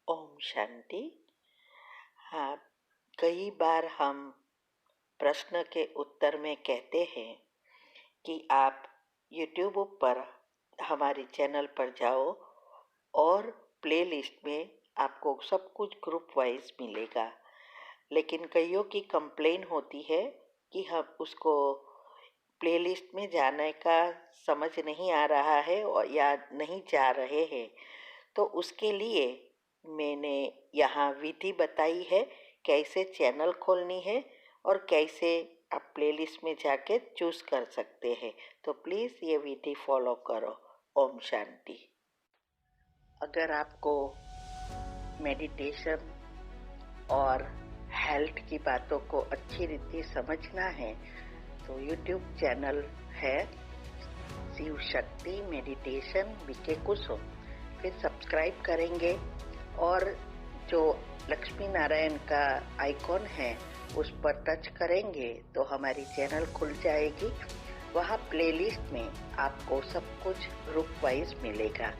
ओम शांति। हाँ, कई बार हम प्रश्न के उत्तर में कहते हैं कि आप YouTube पर हमारे चैनल पर जाओ और प्लेलिस्ट में आपको सब कुछ ग्रुप वाइज मिलेगा। लेकिन कईयों की कंप्लेन होती है कि हम उसको प्लेलिस्ट में जाने का समझ नहीं आ रहा है और या नहीं जा रहे हैं। तो उसके लिए मैंने यहाँ विधि बताई है कैसे चैनल खोलनी है और कैसे आप प्लेलिस्ट में जाके चूज़ कर सकते हैं। तो प्लीज़ ये विधि फॉलो करो। ओम शांति। अगर आपको मेडिटेशन और हेल्थ की बातों को अच्छी रीति समझना है तो यूट्यूब चैनल है शिव शक्ति मेडिटेशन बीके कुसुम। फिर सब्सक्राइब करेंगे और जो लक्ष्मी नारायण का आइकॉन है उस पर टच करेंगे तो हमारी चैनल खुल जाएगी। वहाँ प्लेलिस्ट में आपको सब कुछ ग्रुप वाइज मिलेगा।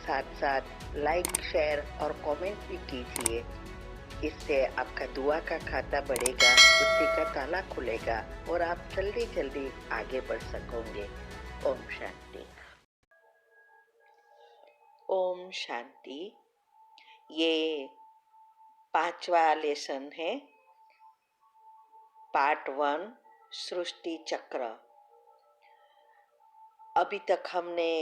साथ साथ लाइक शेयर और कमेंट भी कीजिए। इससे आपका दुआ का खाता बढ़ेगा, बुद्धि का ताला खुलेगा और आप जल्दी जल्दी आगे बढ़ सकोगे। ओम शांति। ओम शांति। ये 5वां लेसन है, पार्ट 1 सृष्टि चक्र। अभी तक हमने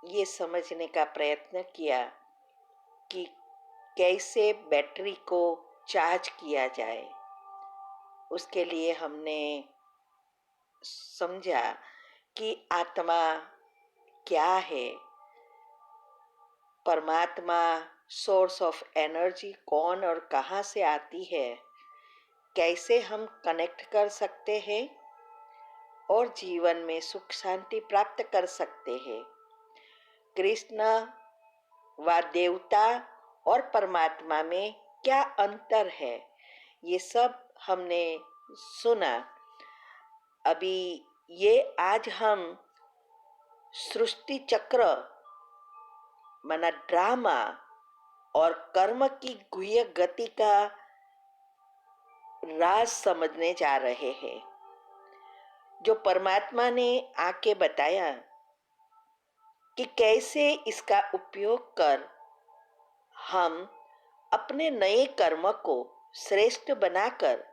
ये समझने का प्रयत्न किया कि कैसे बैटरी को चार्ज किया जाए। उसके लिए हमने समझा कि आत्मा क्या है, परमात्मा सोर्स ऑफ एनर्जी कौन और कहाँ से आती है, कैसे हम कनेक्ट कर सकते हैं और जीवन में सुख शांति प्राप्त कर सकते हैं। कृष्ण व देवता और परमात्मा में क्या अंतर है, ये सब हमने सुना। अभी ये आज हम सृष्टि चक्र माना ड्रामा और कर्म की गुह्य गति का राज समझने जा रहे हैं, जो परमात्मा ने आके बताया कि कैसे इसका उपयोग कर हम अपने नए कर्म को श्रेष्ठ बनाकर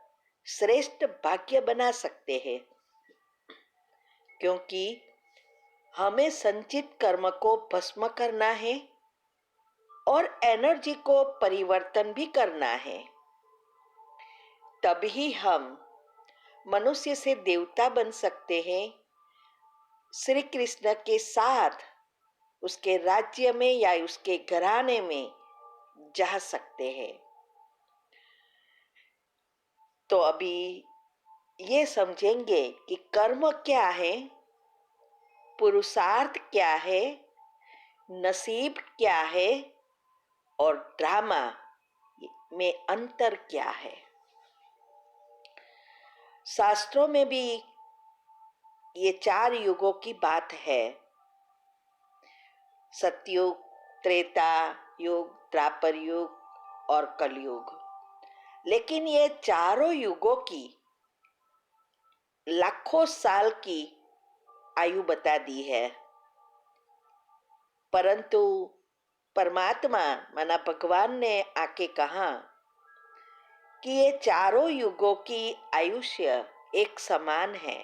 श्रेष्ठ भाग्य बना सकते हैं। क्योंकि हमें संचित कर्म को भस्म करना है और एनर्जी को परिवर्तन भी करना है, तभी हम मनुष्य से देवता बन सकते हैं, श्री कृष्ण के साथ उसके राज्य में या उसके घराने में जा सकते हैं। तो अभी ये समझेंगे कि कर्म क्या है, पुरुषार्थ क्या है, नसीब क्या है और ड्रामा में अंतर क्या है। शास्त्रों में भी ये 4 युगों की बात है, सतयुग, त्रेता युग, द्वापर युग और कलयुग। लेकिन ये चारों युगों की लाखों साल की आयु बता दी है। परंतु परमात्मा माना भगवान ने आके कहा कि ये चारों युगों की आयुष्य एक समान है।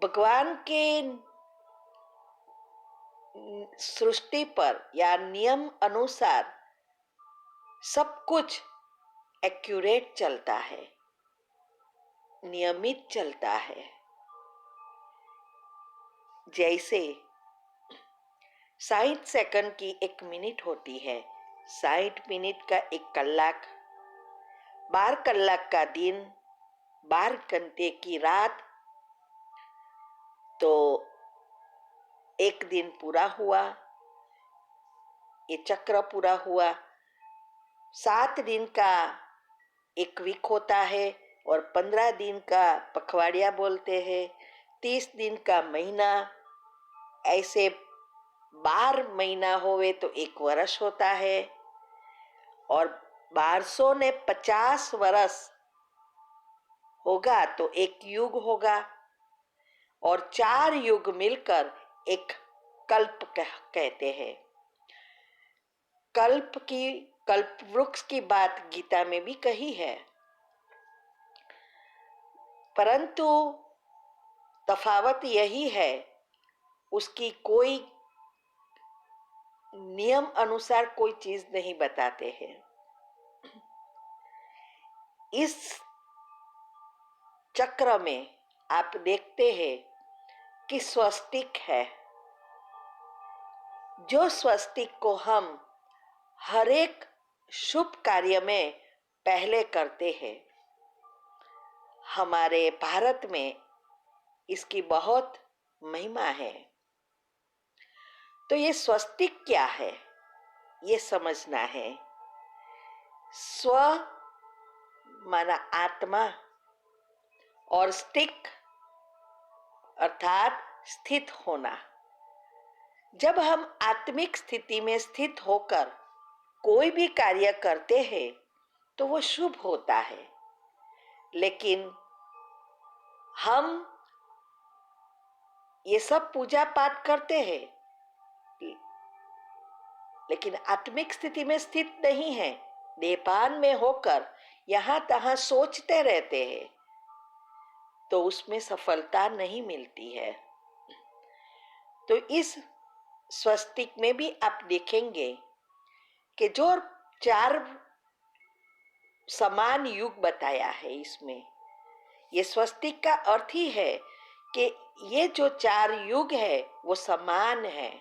भगवान के सृष्टि पर या नियम अनुसार सब कुछ एक्यूरेट चलता है, नियमित चलता है। जैसे 60 सेकंड की 1 मिनट होती है, 60 मिनट का 1 कलाक, 12 कलाक का दिन, 12 घंटे की रात, तो 1 दिन पूरा हुआ, ये चक्र पूरा हुआ। 7 दिन का 1 वीक होता है और 15 दिन का पखवाड़िया बोलते हैं, 30 दिन का महीना, ऐसे 12 महीना होवे तो 1 वर्ष होता है, और 1200 ने 50 वर्ष होगा तो 1 युग होगा, और 4 युग मिलकर एक कल्प कहते हैं। कल्प वृक्ष की बात गीता में भी कही है, परंतु तफावत यही है, उसकी कोई नियम अनुसार कोई चीज नहीं बताते हैं। इस चक्र में आप देखते हैं कि स्वस्तिक है, जो स्वस्तिक को हम हर एक शुभ कार्य में पहले करते हैं। हमारे भारत में इसकी बहुत महिमा है। तो ये स्वस्तिक क्या है, ये समझना है। स्व माना आत्मा, और स्टिक अर्थात स्थित होना। जब हम आत्मिक स्थिति में स्थित होकर कोई भी कार्य करते हैं तो वो शुभ होता है, लेकिन हम ये सब पूजा पाठ करते हैं, लेकिन आत्मिक स्थिति में स्थित नहीं है, देहपान में होकर यहां तहां सोचते रहते हैं, तो उसमें सफलता नहीं मिलती है। तो इस स्वस्तिक में भी आप देखेंगे कि जो 4 समान युग बताया है, इसमें ये स्वस्तिक का अर्थ ही है कि ये जो 4 युग है वो समान है।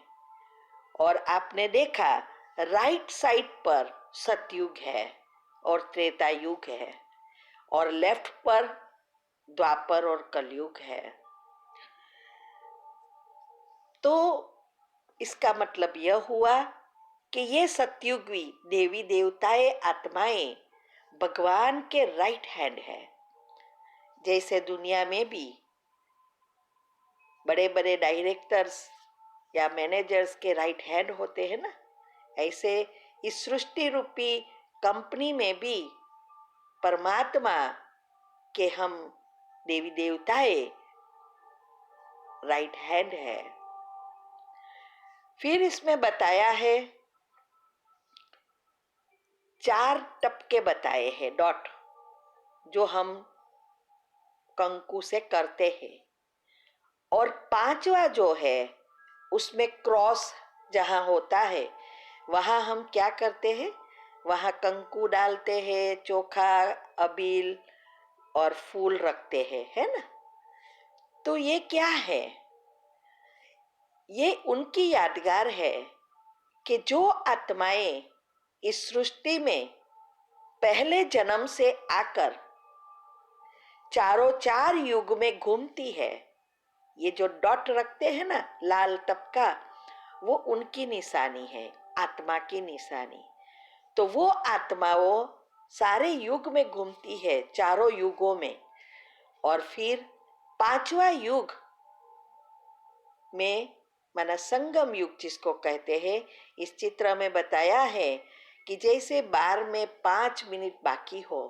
और आपने देखा राइट साइड पर सतयुग है और त्रेता युग है, और लेफ्ट पर द्वापर और कलयुग है। तो इसका मतलब यह हुआ कि ये सतयुगी देवी देवताएं आत्माएं भगवान के राइट हैंड है। जैसे दुनिया में भी बड़े बड़े डायरेक्टर्स या मैनेजर्स के राइट हैंड होते हैं ना, ऐसे इस सृष्टि रूपी कंपनी में भी परमात्मा के हम देवी देवताएं राइट हैंड है। फिर इसमें बताया है 4 टपके बताए हैं, डॉट, जो हम कंकु से करते हैं, और 5वां जो है उसमें क्रॉस जहां होता है वहां हम क्या करते हैं, वहां कंकु डालते हैं, चोखा, अबील और फूल रखते हैं, है ना। तो ये क्या है, ये उनकी यादगार है कि जो आत्माएं इस सृष्टि में पहले जन्म से आकर चारों 4 युग में घूमती है, ये जो डॉट रखते हैं ना लाल टपका, वो उनकी निशानी है, आत्मा की निशानी। तो वो आत्मा वो सारे युग में घूमती है, चारों युगों में, और फिर 5वां युग में माना संगम युग जिसको कहते हैं, इस चित्र में बताया है कि जैसे बार में 5 मिनट बाकी हो,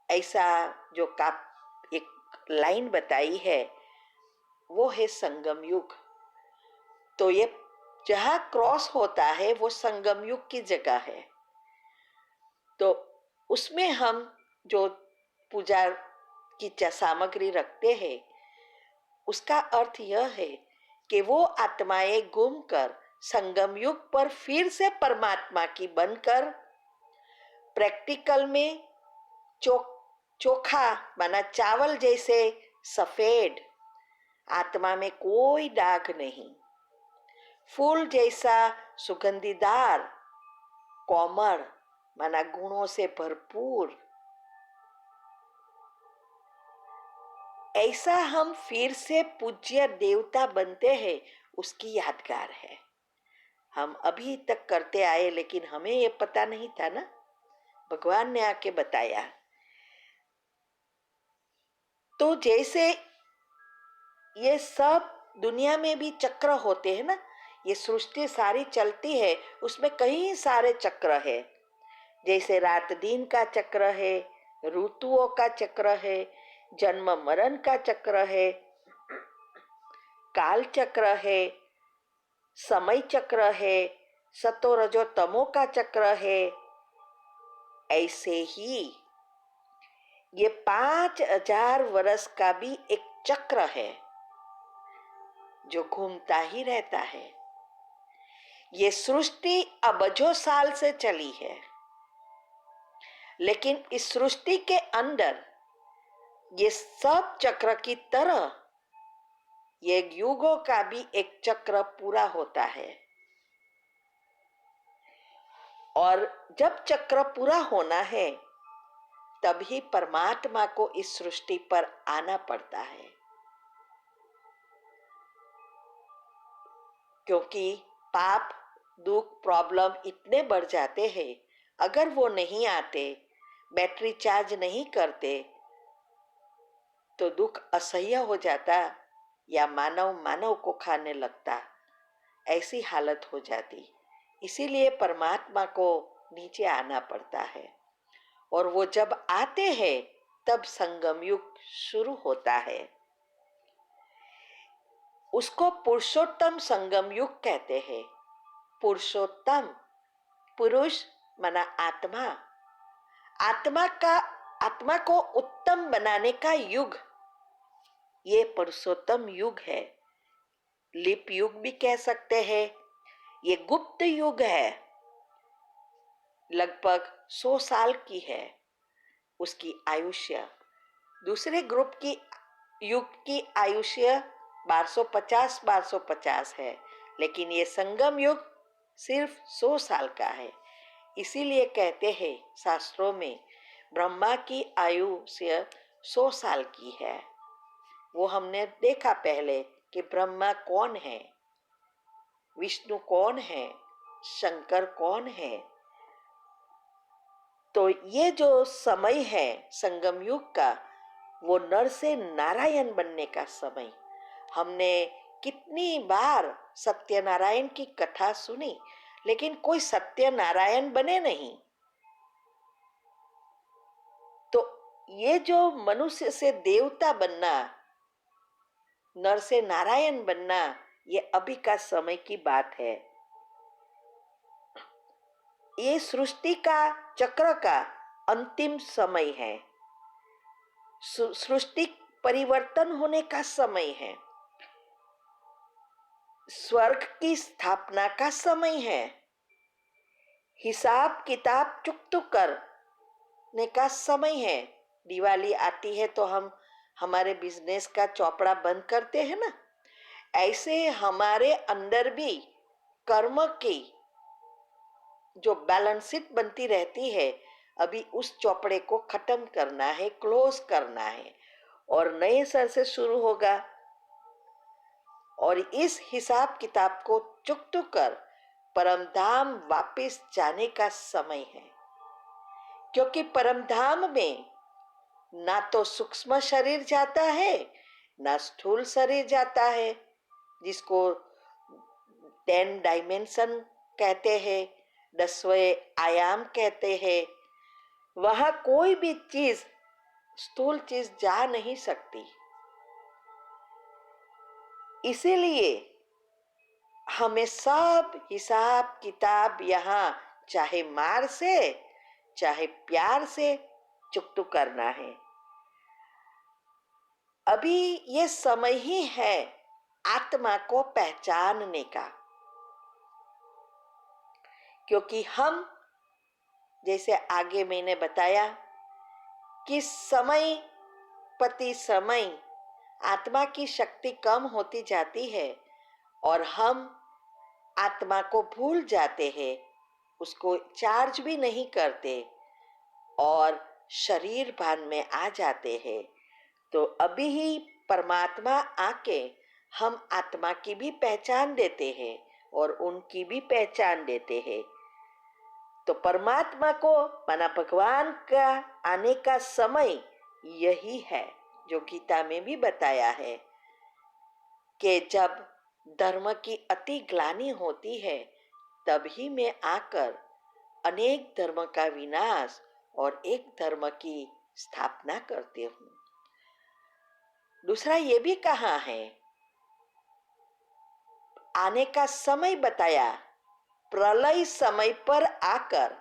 ऐसा जो का एक लाइन बताई है वो है संगम युग। तो ये जहां क्रॉस होता है वो संगम युग की जगह है। तो उसमें हम जो पूजा की सामग्री रखते हैं, उसका अर्थ यह है कि वो आत्माएं घूमकर संगम युग पर फिर से परमात्मा की बनकर प्रैक्टिकल में चोखा माना चावल जैसे सफेद, आत्मा में कोई दाग नहीं, फूल जैसा सुगंधीदार, कोमल माना गुणों से भरपूर, ऐसा हम फिर से पूज्य देवता बनते हैं, उसकी यादगार है। हम अभी तक करते आए, लेकिन हमें ये पता नहीं था ना, भगवान ने आके बताया। तो जैसे ये सब दुनिया में भी चक्र होते हैं ना, ये सृष्टि सारी चलती है, उसमें कई सारे चक्र है। जैसे रात दिन का चक्र है, ऋतुओं का चक्र है, जन्म मरण का चक्र है, काल चक्र है, समय चक्र है, सतो रजो तमो का चक्र है। ऐसे ही ये 5000 वर्ष का भी एक चक्र है जो घूमता ही रहता है। ये सृष्टि अबजों साल से चली है, लेकिन इस सृष्टि के अंदर ये सब चक्र की तरह ये युगों का भी एक चक्र पूरा होता है। और जब चक्र पूरा होना है तभी परमात्मा को इस सृष्टि पर आना पड़ता है, क्योंकि पाप दुख प्रॉब्लम इतने बढ़ जाते हैं। अगर वो नहीं आते, बैटरी चार्ज नहीं करते, तो दुख असह्य हो जाता या मानव मानव को खाने लगता, ऐसी हालत हो जाती। इसीलिए परमात्मा को नीचे आना पड़ता है। और वो जब आते हैं तब संगम युग शुरू होता है। उसको पुरुषोत्तम संगम युग कहते हैं। पुरुषोत्तम, पुरुष माना आत्मा, आत्मा को उत्तम बनाने का युग ये पुरुषोत्तम युग है। लिप युग भी कह सकते हैं। ये गुप्त युग है, लगभग 100 साल की है उसकी आयुष्य। दूसरे ग्रुप की युग की आयुष्य 1250 है, लेकिन ये संगम युग सिर्फ 100 साल का है। इसीलिए कहते हैं शास्त्रों में ब्रह्मा की आयुष्य 100 साल की है। वो हमने देखा पहले कि ब्रह्मा कौन है, विष्णु कौन है, शंकर कौन है। तो ये जो समय है संगम युग का, वो नर से नारायण बनने का समय। हमने कितनी बार सत्यनारायण की कथा सुनी, लेकिन कोई सत्यनारायण बने नहीं। तो ये जो मनुष्य से देवता बनना, नर से नारायण बनना, ये अभी का समय की बात है। ये सृष्टि का चक्र का अंतिम समय है। सृष्टि परिवर्तन होने का समय है। स्वर्ग की स्थापना का समय है। हिसाब किताब चुकता करने का समय है। दिवाली आती है तो हम हमारे बिजनेस का चौपड़ा बंद करते हैं ना, ऐसे हमारे अंदर भी कर्म की जो बैलेंस शीट बनती रहती है, अभी उस चौपड़े को खत्म करना है, क्लोज करना है और नए सर से शुरू होगा। और इस हिसाब किताब को चुकता कर परमधाम वापस जाने का समय है। क्योंकि परमधाम में ना तो सूक्ष्म शरीर जाता है, ना स्थूल शरीर जाता है, जिसको 10 डायमेंशन कहते हैं, 10वें आयाम कहते हैं। वहां कोई भी चीज, स्थूल चीज जा नहीं सकती। इसीलिए हमें सब हिसाब किताब यहाँ चाहे मार से चाहे प्यार से चुकता करना है। अभी ये समय ही है आत्मा को पहचानने का। क्योंकि हम, जैसे आगे मैंने बताया कि समय प्रति समय आत्मा की शक्ति कम होती जाती है और हम आत्मा को भूल जाते हैं, उसको चार्ज भी नहीं करते और शरीर भान में आ जाते हैं। तो अभी ही परमात्मा आके हम आत्मा की भी पहचान देते हैं और उनकी भी पहचान देते हैं। तो परमात्मा को माना भगवान का आने का समय यही है, जो गीता में भी बताया है कि जब धर्म की अति ग्लानि होती है, तभी मैं आकर अनेक धर्म का विनाश और एक धर्म की स्थापना करते हूँ। दूसरा ये भी कहा है, आने का समय बताया, प्रलय समय पर आकर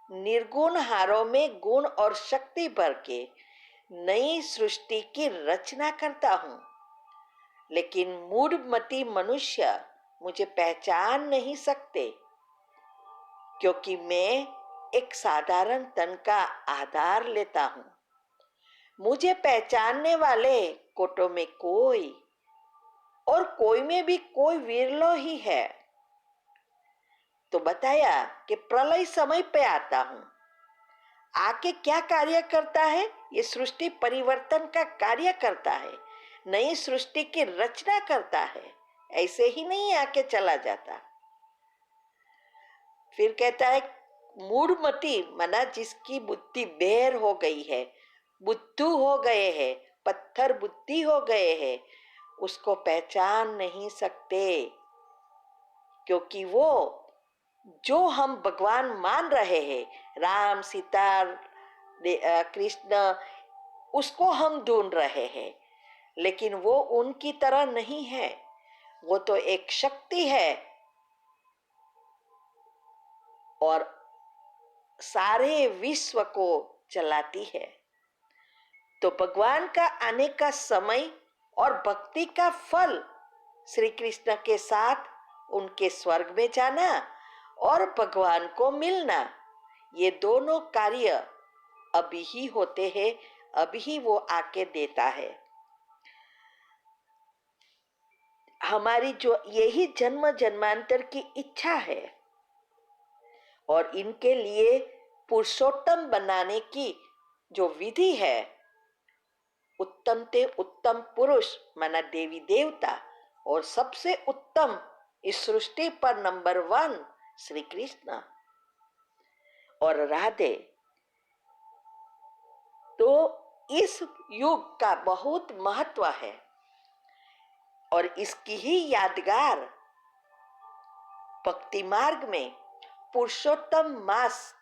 निर्गुण हारों में गुण और शक्ति भर के नई सृष्टि की रचना करता हूं। लेकिन मूढ़मती मनुष्य मुझे पहचान नहीं सकते, क्योंकि मैं एक साधारण तन का आधार लेता हूं। मुझे पहचानने वाले कोटों में कोई और कोई में भी कोई विरलो ही है। तो बताया कि प्रलय समय पे आता हूं, आके क्या कार्य करता है? ये सृष्टि परिवर्तन का कार्य करता है, नई सृष्टि की रचना करता है, ऐसे ही नहीं आके चला जाता। फिर कहता है मूढ़मती, मना जिसकी बुद्धि बेर हो गई है, बुद्धू हो गए हैं, पत्थर बुद्धि हो गए हैं, उसको पहचान नहीं सकते, क्योंकि वो जो हम भगवान मान रहे हैं, राम सीता कृष्ण, उसको हम ढूंढ रहे हैं, लेकिन वो उनकी तरह नहीं है। वो तो एक शक्ति है और सारे विश्व को चलाती है। तो भगवान का आने का समय और भक्ति का फल श्री कृष्ण के साथ उनके स्वर्ग में जाना और भगवान को मिलना, ये दोनों कार्य अभी ही होते हैं, अभी ही वो आके देता है। हमारी जो यही जन्म जन्मांतर की इच्छा है और इनके लिए पुरुषोत्तम बनाने की जो विधि है, उत्तम ते उत्तम पुरुष माना देवी देवता, और सबसे उत्तम इस सृष्टि पर नंबर 1 श्री कृष्ण और राधे। तो इस युग का बहुत महत्व है और इसकी ही यादगार भक्ति मार्ग में पुरुषोत्तम मास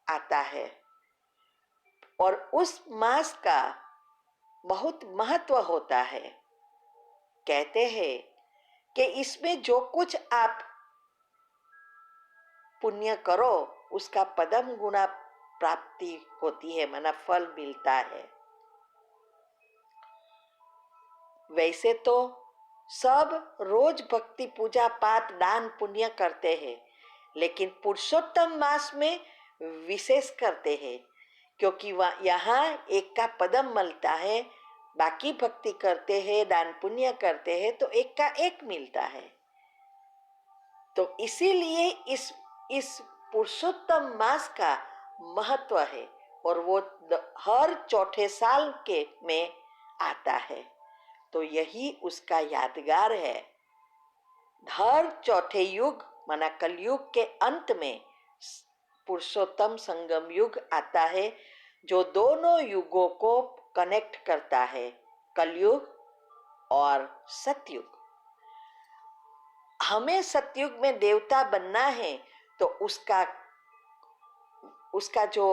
आता है और उस मास का बहुत महत्व होता है। कहते हैं कि इसमें जो कुछ आप पुण्य करो उसका पदम गुना प्राप्ति होती है, माना फल मिलता है। वैसे तो सब रोज भक्ति पूजा पाठ दान पुण्य करते हैं, लेकिन पुरुषोत्तम मास में विशेष करते हैं, क्योंकि यहाँ एक का पदम मिलता है, बाकी भक्ति करते हैं दान पुण्य करते हैं तो एक का एक मिलता है। तो इसीलिए इस पुरुषोत्तम मास का महत्व है और वो हर चौथे साल के में आता है, तो यही उसका यादगार है। हर चौथे युग माना कलयुग के अंत में पुरुषोत्तम संगम युग आता है, जो दोनों युगों को कनेक्ट करता है, कलयुग और सतयुग। हमें सतयुग में देवता बनना है तो उसका जो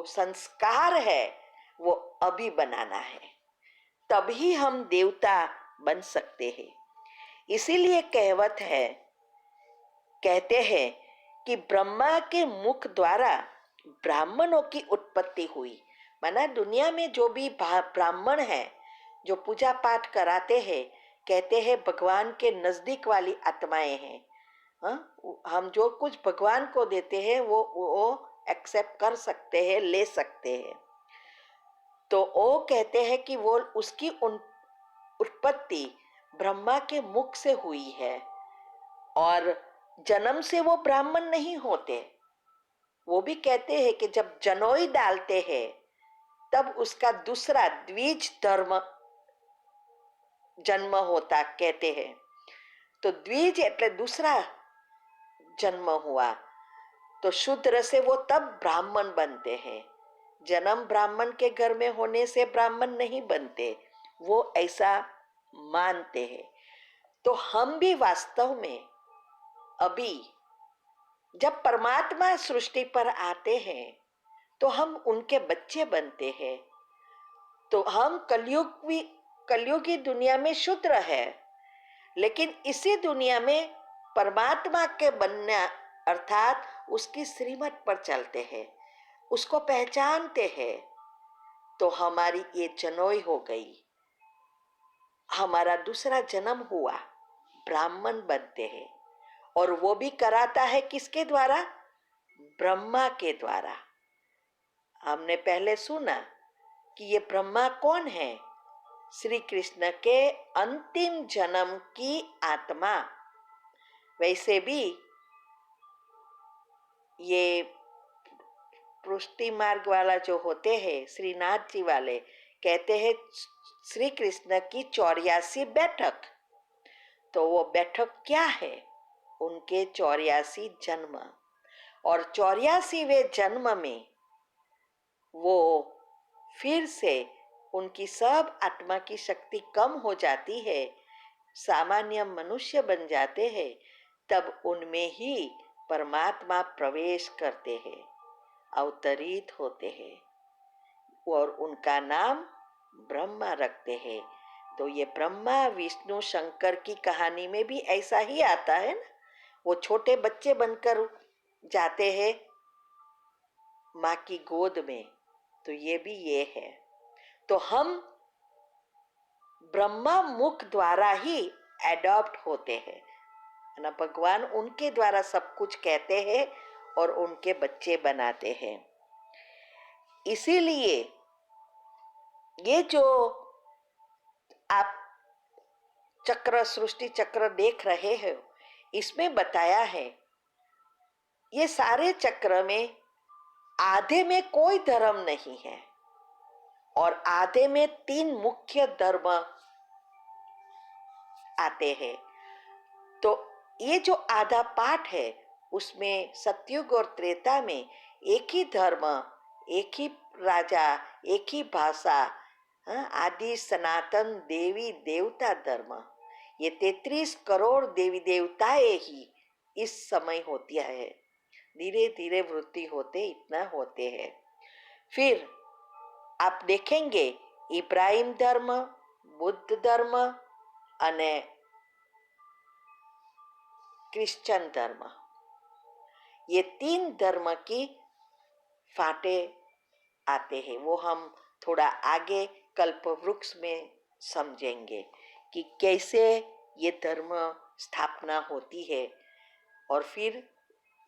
संस्कार है वो अभी बनाना है, तभी हम देवता बन सकते हैं। इसीलिए कहते हैं कि ब्रह्मा के मुख द्वारा ब्राह्मणों की उत्पत्ति हुई। माना दुनिया में जो भी ब्राह्मण है जो पूजा पाठ कराते हैं, कहते हैं भगवान के नजदीक वाली आत्माएं हैं। हम जो कुछ भगवान को देते हैं वो एक्सेप्ट कर सकते हैं, ले सकते हैं। तो वो कहते हैं कि वो उसकी उत्पत्ति ब्रह्मा के मुख से हुई है और जन्म से वो ब्राह्मण नहीं होते। वो भी कहते हैं कि जब जनोई डालते हैं तब उसका दूसरा द्विज धर्म जन्म होता कहते हैं। तो द्विज એટલે दूसरा जन्म हुआ, तो शूद्र से वो तब ब्राह्मण बनते हैं। जन्म ब्राह्मण के घर में होने से ब्राह्मण नहीं बनते, वो ऐसा मानते हैं। तो हम भी वास्तव में अभी जब परमात्मा सृष्टि पर आते हैं तो हम उनके बच्चे बनते हैं। तो हम कलयुगी दुनिया में शूद्र है, लेकिन इसी दुनिया में परमात्मा के बनना अर्थात उसकी श्रीमत पर चलते हैं, उसको पहचानते हैं। तो हमारी ये जनोई हो गई, हमारा दूसरा जन्म हुआ, ब्राह्मण बनते हैं। और वो भी कराता है किसके द्वारा? ब्रह्मा के द्वारा। हमने पहले सुना कि ये ब्रह्मा कौन है? श्री कृष्ण के अंतिम जन्म की आत्मा। वैसे भी ये पुष्टि मार्ग वाला जो होते हैं, श्रीनाथ जी वाले, कहते हैं श्री कृष्ण की 84 बैठक। तो वो बैठक क्या है? उनके 84 जन्म। और 84वें जन्म में वो फिर से उनकी सब आत्मा की शक्ति कम हो जाती है, सामान्य मनुष्य बन जाते हैं। तब उनमें ही परमात्मा प्रवेश करते हैं, अवतरित होते हैं और उनका नाम ब्रह्मा रखते हैं। तो ये ब्रह्मा विष्णु शंकर की कहानी में भी ऐसा ही आता है ना। वो छोटे बच्चे बनकर जाते हैं माँ की गोद में, तो ये भी ये है। तो हम ब्रह्मा मुख द्वारा ही एडॉप्ट होते हैं ना, भगवान उनके द्वारा सब कुछ कहते हैं और उनके बच्चे बनाते हैं। इसीलिए ये जो आप चक्र, सृष्टि चक्र देख रहे हो, इसमें बताया है ये सारे चक्र में आधे में कोई धर्म नहीं है और आधे में 3 मुख्य धर्म आते हैं। तो ये जो आधा पाठ है उसमें सतयुग और त्रेता में एक ही धर्म, एक ही राजा, एक ही भाषा, आदि सनातन देवी देवता धर्म, ये 33 करोड़ देवी देवताएं ही इस समय होती है। धीरे धीरे वृद्धि होते इतना होते हैं। फिर आप देखेंगे इब्राहिम धर्म, बुद्ध धर्म અને क्रिश्चियन धर्म, ये 3 धर्म की फाटे आते हैं। वो हम थोड़ा आगे कल्प वृक्ष में समझेंगे कि कैसे ये धर्म स्थापना होती है। और फिर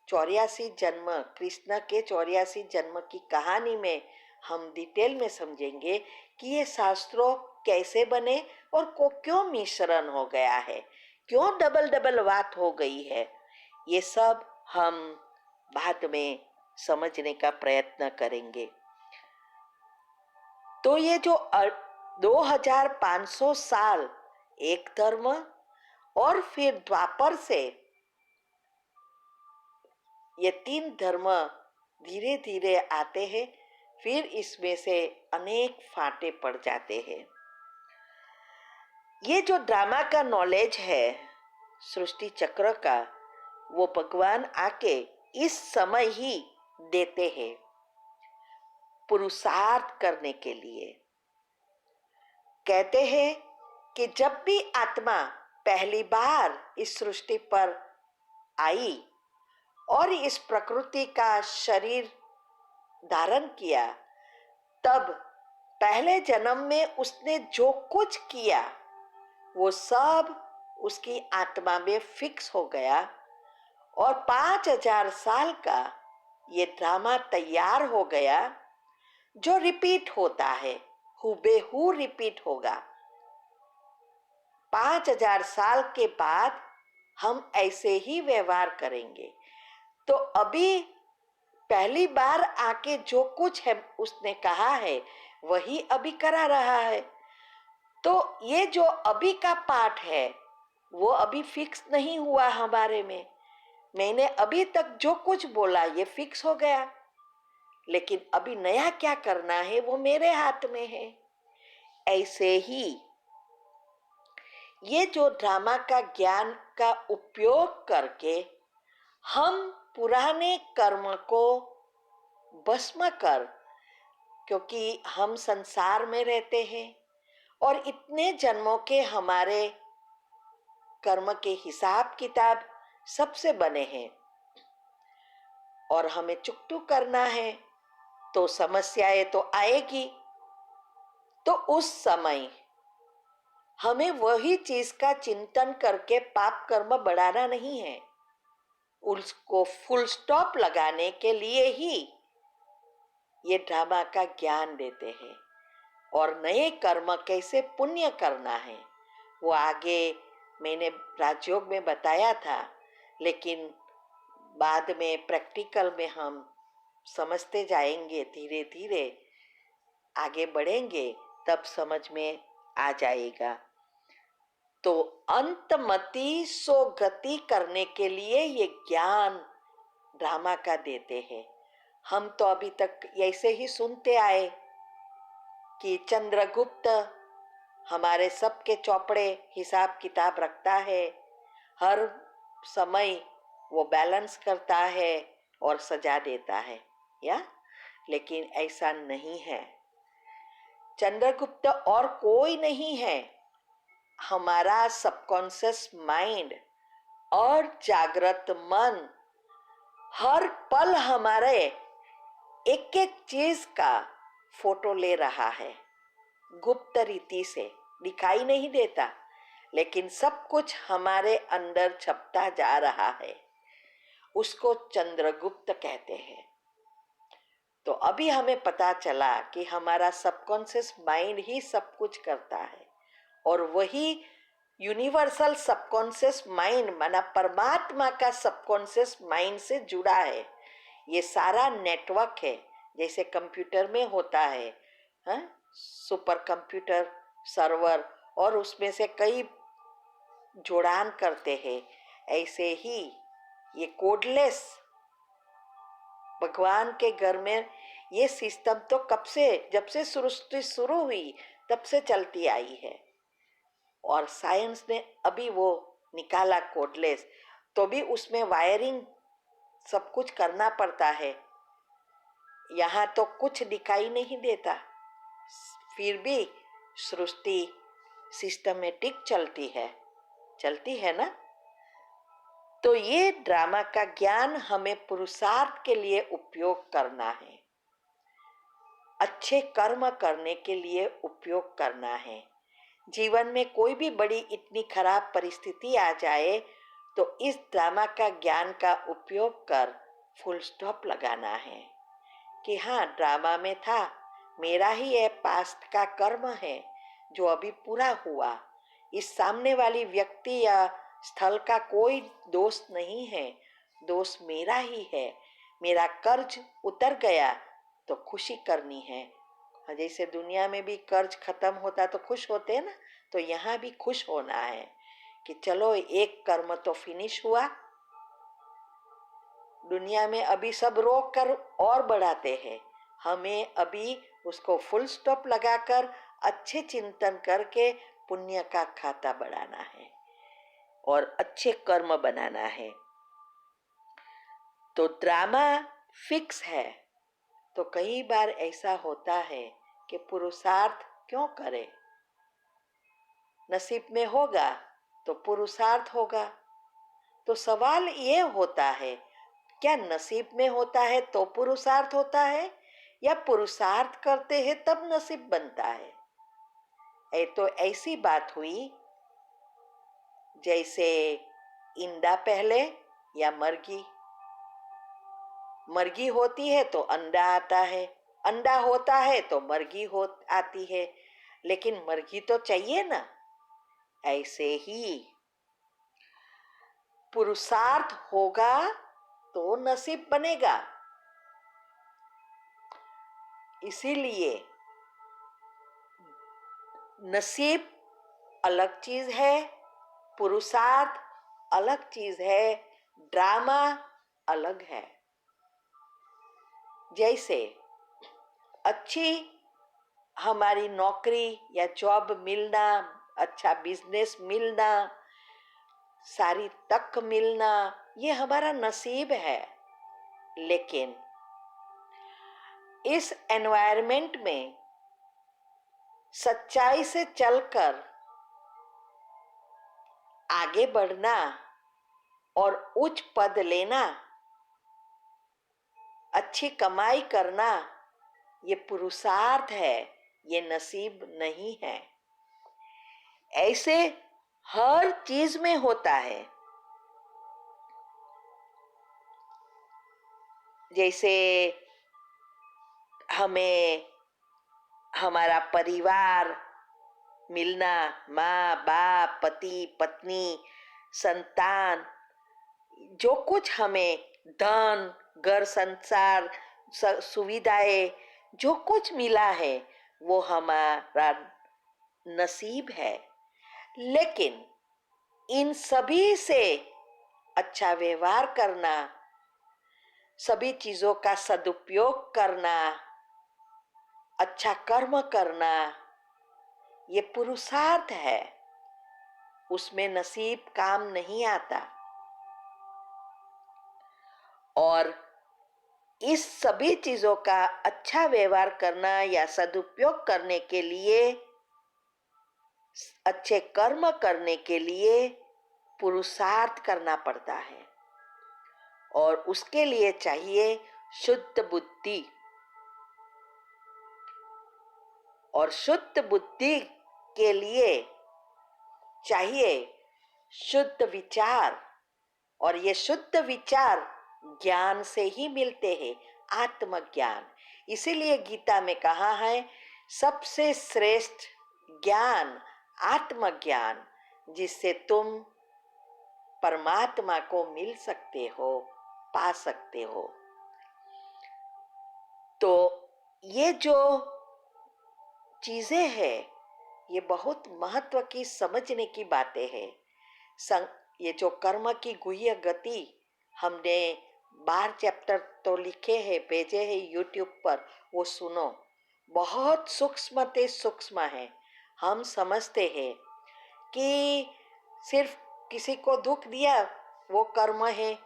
84 जन्म, कृष्ण के 84 जन्म की कहानी में हम डिटेल में समझेंगे कि ये शास्त्रों कैसे बने और को क्यों मिश्रण हो गया है, क्यों डबल डबल बात हो गई है। ये सब हम बाद में समझने का प्रयत्न करेंगे। तो ये जो 2500 साल एक धर्म और फिर द्वापर से ये 3 धर्म धीरे धीरे आते हैं, फिर इसमें से अनेक फाटे पड़ जाते हैं। ये जो ड्रामा का नॉलेज है सृष्टि चक्र का, वो भगवान आके इस समय ही देते हैं पुरुषार्थ करने के लिए। कहते हैं कि जब भी आत्मा पहली बार इस सृष्टि पर आई और इस प्रकृति का शरीर धारण किया, तब पहले जन्म में उसने जो कुछ किया वो सब उसकी आत्मा में फिक्स हो गया और 5000 साल का ये ड्रामा तैयार हो गया जो रिपीट होता है, हुबेहू रिपीट होगा। 5000 साल के बाद हम ऐसे ही व्यवहार करेंगे। तो अभी पहली बार आके जो कुछ है उसने कहा है वही अभी करा रहा है। तो ये जो अभी का पाठ है वो अभी फिक्स नहीं हुआ हमारे में। मैंने अभी तक जो कुछ बोला ये फिक्स हो गया, लेकिन अभी नया क्या करना है वो मेरे हाथ में है। ऐसे ही ये जो ड्रामा का ज्ञान का उपयोग करके हम पुराने कर्म को भस्म कर, क्योंकि हम संसार में रहते हैं और इतने जन्मों के हमारे कर्म के हिसाब किताब सबसे बने हैं और हमें चुकतू करना है तो समस्याएं तो आएगी। तो उस समय हमें वही चीज का चिंतन करके पाप कर्म बढ़ाना नहीं है, उसको फुल स्टॉप लगाने के लिए ही ये ड्रामा का ज्ञान देते हैं। और नए कर्म कैसे पुण्य करना है वो आगे मैंने राजयोग में बताया था, लेकिन बाद में प्रैक्टिकल में हम समझते जाएंगे, धीरे धीरे आगे बढ़ेंगे तब समझ में आ जाएगा। तो अंतमति सो गति करने के लिए ये ज्ञान ड्रामा का देते हैं। हम तो अभी तक ऐसे ही सुनते आए कि चंद्रगुप्त हमारे सबके चौपड़े हिसाब किताब रखता है, हर समय वो बैलेंस करता है और सजा देता है, या लेकिन ऐसा नहीं है। चंद्रगुप्त और कोई नहीं है, हमारा सबकॉन्शियस माइंड और जागृत मन हर पल हमारे एक एक चीज का फोटो ले रहा है। गुप्त रीति से दिखाई नहीं देता, लेकिन सब कुछ हमारे अंदर छपता जा रहा है, उसको चंद्रगुप्त कहते हैं। तो अभी हमें पता चला कि हमारा सबकॉन्शियस माइंड ही सब कुछ करता है और वही यूनिवर्सल सबकॉन्शियस माइंड माना परमात्मा का सबकॉन्शियस माइंड से जुड़ा है। ये सारा नेटवर्क है, जैसे कंप्यूटर में होता है, हाँ? सुपर कंप्यूटर सर्वर, और उसमें से कई जोड़ान करते हैं। ऐसे ही ये कोडलेस भगवान के घर में ये सिस्टम तो कब से, जब से सृष्टि शुरू हुई तब से चलती आई है। और साइंस ने अभी वो निकाला कोडलेस, तो भी उसमें वायरिंग सब कुछ करना पड़ता है। यहाँ तो कुछ दिखाई नहीं देता, फिर भी सृष्टि सिस्टमेटिक चलती है ना। तो ये ड्रामा का ज्ञान हमें पुरुषार्थ के लिए उपयोग करना है, अच्छे कर्म करने के लिए उपयोग करना है। जीवन में कोई भी बड़ी इतनी खराब परिस्थिति आ जाए तो इस ड्रामा का ज्ञान का उपयोग कर फुल स्टॉप लगाना है कि हाँ, ड्रामा में था, मेरा ही ये पास्ट का कर्म है जो अभी पूरा हुआ। इस सामने वाली व्यक्ति या स्थल का कोई दोष नहीं है, दोष मेरा ही है। मेरा कर्ज उतर गया तो खुशी करनी है। जैसे दुनिया में भी कर्ज खत्म होता तो खुश होते हैं ना, तो यहाँ भी खुश होना है कि चलो एक कर्म तो फिनिश हुआ। दुनिया में अभी सब रोक कर और बढ़ाते हैं, हमें अभी उसको फुल स्टॉप लगाकर अच्छे चिंतन करके पुण्य का खाता बढ़ाना है और अच्छे कर्म बनाना है। तो ड्रामा फिक्स है, तो कई बार ऐसा होता है कि पुरुषार्थ क्यों करे, नसीब में होगा तो पुरुषार्थ होगा। तो सवाल ये होता है, क्या नसीब में होता है तो पुरुषार्थ होता है या पुरुषार्थ करते हैं तब नसीब बनता है? तो ऐसी बात हुई जैसे इंडा पहले या मर्गी। मर्गी होती है तो अंडा आता है, अंडा होता है तो मर्गी हो आती है, लेकिन मर्गी तो चाहिए ना। ऐसे ही पुरुषार्थ होगा तो नसीब बनेगा। इसीलिए नसीब अलग चीज है, पुरुषार्थ अलग चीज है, ड्रामा अलग है। जैसे अच्छी हमारी नौकरी या जॉब मिलना अच्छा बिजनेस मिलना, सारी तक मिलना, ये हमारा नसीब है। लेकिन इस एनवायरनमेंट में सच्चाई से चलकर आगे बढ़ना और उच्च पद लेना, अच्छी कमाई करना, ये पुरुषार्थ है, ये नसीब नहीं है। ऐसे हर चीज में होता है। जैसे हमें हमारा परिवार मिलना, माँ बाप, पति पत्नी, संतान, जो कुछ हमें धन, घर संसार, सुविधाएं, जो कुछ मिला है वो हमारा नसीब है। लेकिन इन सभी से अच्छा व्यवहार करना, सभी चीजों का सदुपयोग करना, अच्छा कर्म करना, ये पुरुषार्थ है। उसमें नसीब काम नहीं आता। और इस सभी चीजों का अच्छा व्यवहार करना या सदुपयोग करने के लिए, अच्छे कर्म करने के लिए पुरुषार्थ करना पड़ता है। और उसके लिए चाहिए शुद्ध बुद्धि। और शुद्ध बुद्धि के लिए चाहिए शुद्ध विचार। और ये शुद्ध विचार ज्ञान से ही मिलते हैं, आत्मज्ञान। इसीलिए गीता में कहा है सबसे श्रेष्ठ ज्ञान आत्मज्ञान, जिससे तुम परमात्मा को मिल सकते हो, पा सकते हो। तो ये जो चीजें हैं, ये बहुत महत्व की समझने की बातें हैं। ये जो कर्म की गुह्य गति हमने 12 चैप्टर तो लिखे हैं, भेजे हैं यूट्यूब पर, वो सुनो। बहुत सूक्ष्म ते सूक्ष्म है। हम समझते हैं कि सिर्फ किसी को दुख दिया वो कर्म है,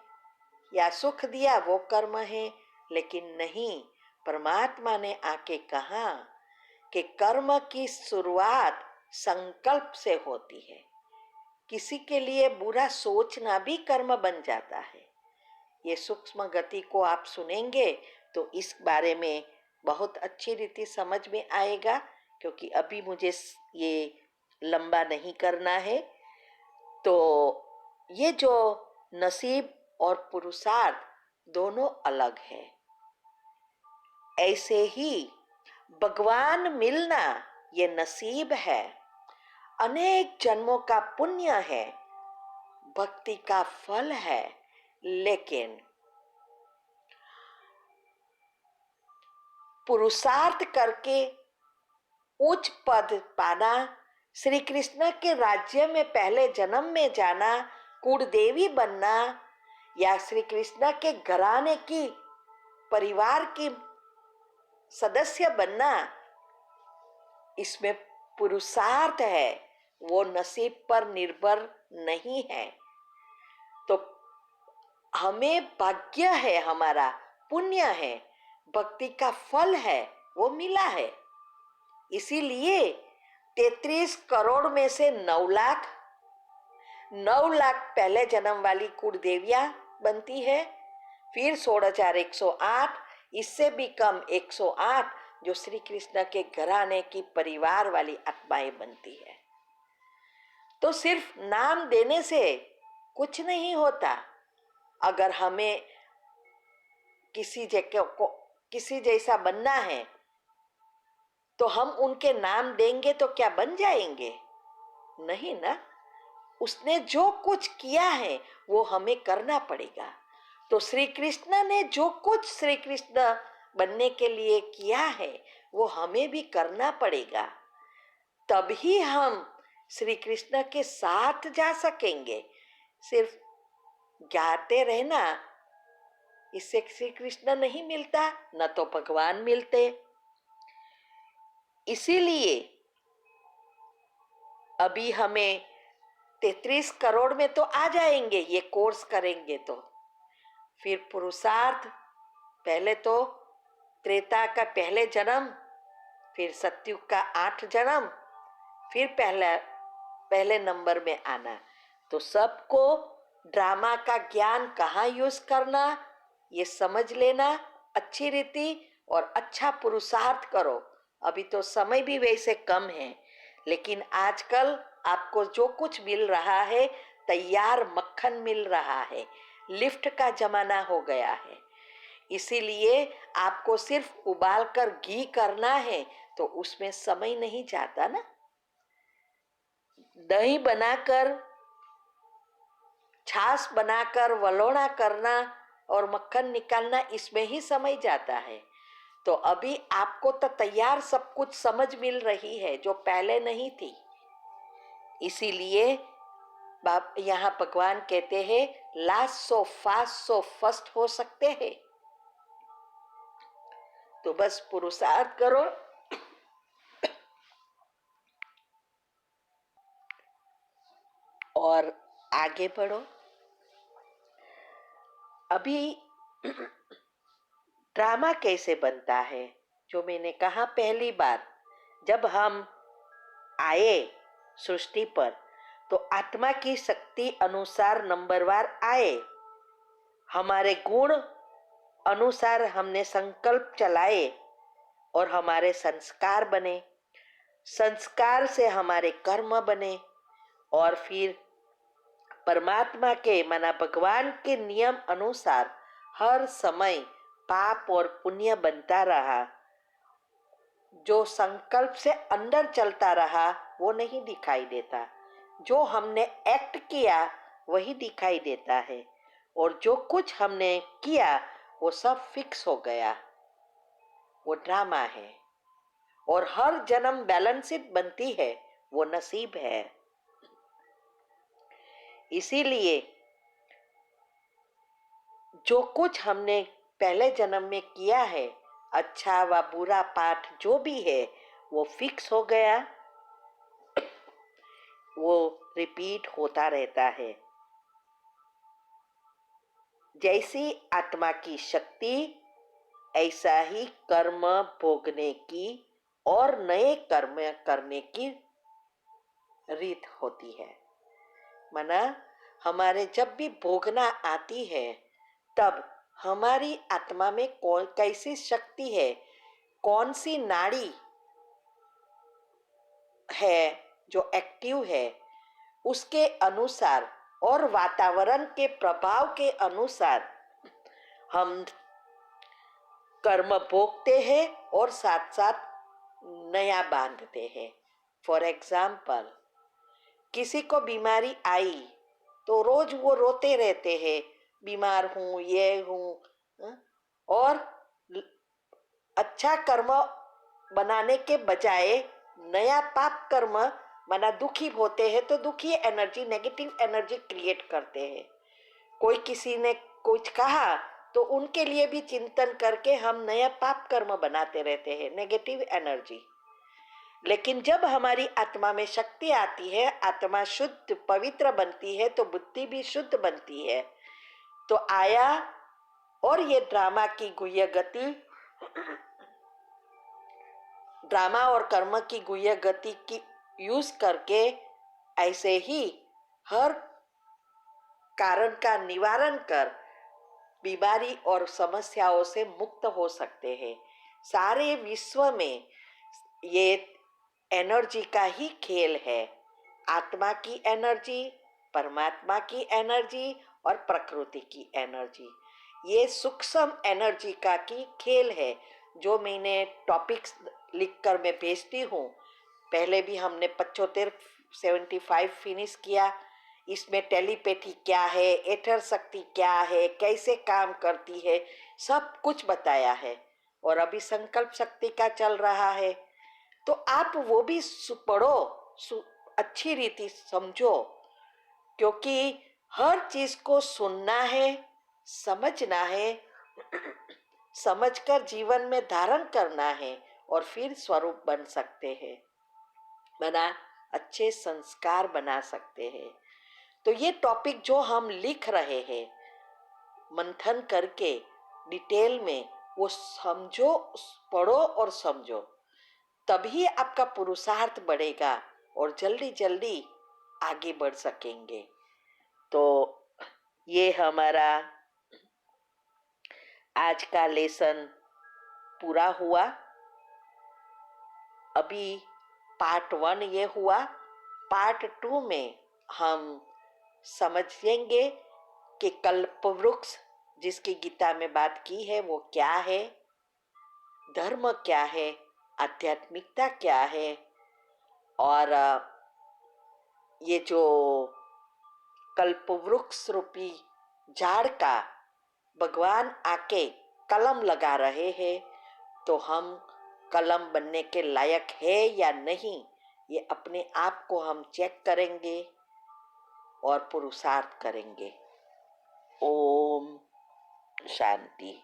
या सुख दिया वो कर्म है। लेकिन नहीं, परमात्मा ने आके कहा कि कर्म की शुरुआत संकल्प से होती है। किसी के लिए बुरा सोचना भी कर्म बन जाता है। ये सूक्ष्म गति को आप सुनेंगे तो इस बारे में बहुत अच्छी रीति समझ में आएगा, क्योंकि अभी मुझे ये लंबा नहीं करना है। तो ये जो नसीब और पुरुषार्थ दोनों अलग है। ऐसे ही भगवान मिलना ये नसीब है, अनेक जन्मों का पुण्य है, भक्ति का फल है। लेकिन पुरुषार्थ करके उच्च पद पाना, श्री कृष्ण के राज्य में पहले जन्म में जाना, कुलदेवी बनना, या श्री कृष्ण के घराने की परिवार की सदस्य बनना, इसमें पुरुषार्थ है, वो नसीब पर निर्भर नहीं है। तो हमें भाग्य है, हमारा पुण्य है, भक्ति का फल है, वो मिला है। इसीलिए 33 करोड़ में से 9 लाख पहले जन्म वाली कुलदेवियां बनती है। फिर 16,108, इससे भी कम 108 जो श्री कृष्ण के घराने की परिवार वाली आत्माएं बनती है। तो सिर्फ नाम देने से कुछ नहीं होता। अगर हमें किसी जैसा बनना है तो हम उनके नाम देंगे तो क्या बन जाएंगे? नहीं ना। उसने जो कुछ किया है वो हमें करना पड़ेगा। तो श्री कृष्ण ने जो कुछ श्री कृष्ण बनने के लिए किया है वो हमें भी करना पड़ेगा। तभी हम श्री कृष्ण के साथ जा सकेंगे। सिर्फ गाते रहना, इससे श्री कृष्ण नहीं मिलता, न तो भगवान मिलते। इसीलिए अभी हमें 33 करोड़ में तो आ जाएंगे ये कोर्स करेंगे तो। फिर पुरुषार्थ, पहले तो त्रेता का पहले जन्म, फिर सतयुग का 8 जन्म, फिर पहले नंबर में आना। तो सबको ड्रामा का ज्ञान कहाँ यूज करना ये समझ लेना अच्छी रीति, और अच्छा पुरुषार्थ करो। अभी तो समय भी वैसे कम है, लेकिन आजकल आपको जो कुछ मिल रहा है तैयार मक्खन मिल रहा है, लिफ्ट का जमाना हो गया है। इसीलिए आपको सिर्फ उबाल कर घी करना है तो उसमें समय नहीं जाता ना। दही बनाकर, छाछ बनाकर वलोड़ा करना और मक्खन निकालना, इसमें ही समय जाता है। तो अभी आपको तो तैयार सब कुछ समझ मिल रही है जो पहले नहीं थी। इसीलिए बाप यहाँ भगवान कहते हैं last so fast so first हो सकते हैं। तो बस पुरुषार्थ करो और आगे बढ़ो। अभी ड्रामा कैसे बनता है, जो मैंने कहा पहली बार जब हम आए सृष्टि पर तो आत्मा की शक्ति अनुसार नंबरवार आए, हमारे गुण अनुसार हमने संकल्प चलाए और हमारे संस्कार बने, संस्कार से हमारे कर्म बने, और फिर परमात्मा के माना भगवान के नियम अनुसार हर समय पाप और पुण्य बनता रहा। जो संकल्प से अंदर चलता रहा वो नहीं दिखाई देता, जो हमने एक्ट किया वही दिखाई देता है, और जो कुछ हमने किया वो सब फिक्स हो गया, वो ड्रामा है। और हर जन्म बैलेंसिड बनती है, वो नसीब है। इसीलिए जो कुछ हमने पहले जन्म में किया है, अच्छा व बुरा पाठ जो भी है वो फिक्स हो गया, वो रिपीट होता रहता है। जैसी आत्मा की शक्ति ऐसा ही कर्म भोगने की और नए कर्म करने की रीत होती है। माना हमारे जब भी भोगना आती है तब हमारी आत्मा में कौन कैसी शक्ति है, कौन सी नाड़ी है जो एक्टिव है, उसके अनुसार और वातावरण के प्रभाव के अनुसार हम कर्म भोगते हैं और साथ साथ नया बांधते हैं। फॉर एग्जाम्पल, किसी को बीमारी आई तो रोज वो रोते रहते हैं, बीमार हूँ ये हूँ, और अच्छा कर्म बनाने के बजाय नया पाप कर्म माना दुखी होते हैं तो दुखी एनर्जी, नेगेटिव एनर्जी क्रिएट करते हैं। कोई किसी ने कुछ कहा तो उनके लिए भी चिंतन करके हम नया पाप कर्म बनाते रहते हैं, नेगेटिव एनर्जी। लेकिन जब हमारी आत्मा में शक्ति आती है, आत्मा शुद्ध पवित्र बनती है तो बुद्धि भी शुद्ध बनती है। तो आया और ये ड्रामा की गुह्य गति, ड्रामा और कर्म की गुह्य गति की यूज करके ऐसे ही हर कारण का निवारण कर बीमारी और समस्याओं से मुक्त हो सकते हैं। सारे विश्व में ये एनर्जी का ही खेल है, आत्मा की एनर्जी, परमात्मा की एनर्जी और प्रकृति की एनर्जी। ये सूक्ष्म एनर्जी का की खेल है, जो मैंने टॉपिक्स लिखकर मैं भेजती हूँ। पहले भी हमने 75 फिनिश किया। इसमें टेलीपैथी क्या है, एथर शक्ति क्या है, कैसे काम करती है, सब कुछ बताया है। और अभी संकल्प शक्ति का चल रहा है, तो आप वो भी पढ़ो, अच्छी रीति समझो, क्योंकि हर चीज को सुनना है, समझना है, समझकर जीवन में धारण करना है और फिर स्वरूप बन सकते हैं। माना अच्छे संस्कार बना सकते हैं। तो ये टॉपिक जो हम लिख रहे हैं, मंथन करके डिटेल में, वो समझो, पढ़ो और समझो, तभी आपका पुरुषार्थ बढ़ेगा और जल्दी जल्दी आगे बढ़ सकेंगे। तो ये हमारा आज का लेसन पूरा हुआ। अभी पार्ट 1 ये हुआ। पार्ट 2 में हम समझेंगे कि कल्पवृक्ष जिसकी गीता में बात की है वो क्या है, धर्म क्या है, आध्यात्मिकता क्या है, और ये जो कल्पवृक्ष रूपी झाड़ का भगवान आके कलम लगा रहे हैं, तो हम कलम बनने के लायक है या नहीं, ये अपने आप को हम चेक करेंगे और पुरुषार्थ करेंगे। ओम शांति।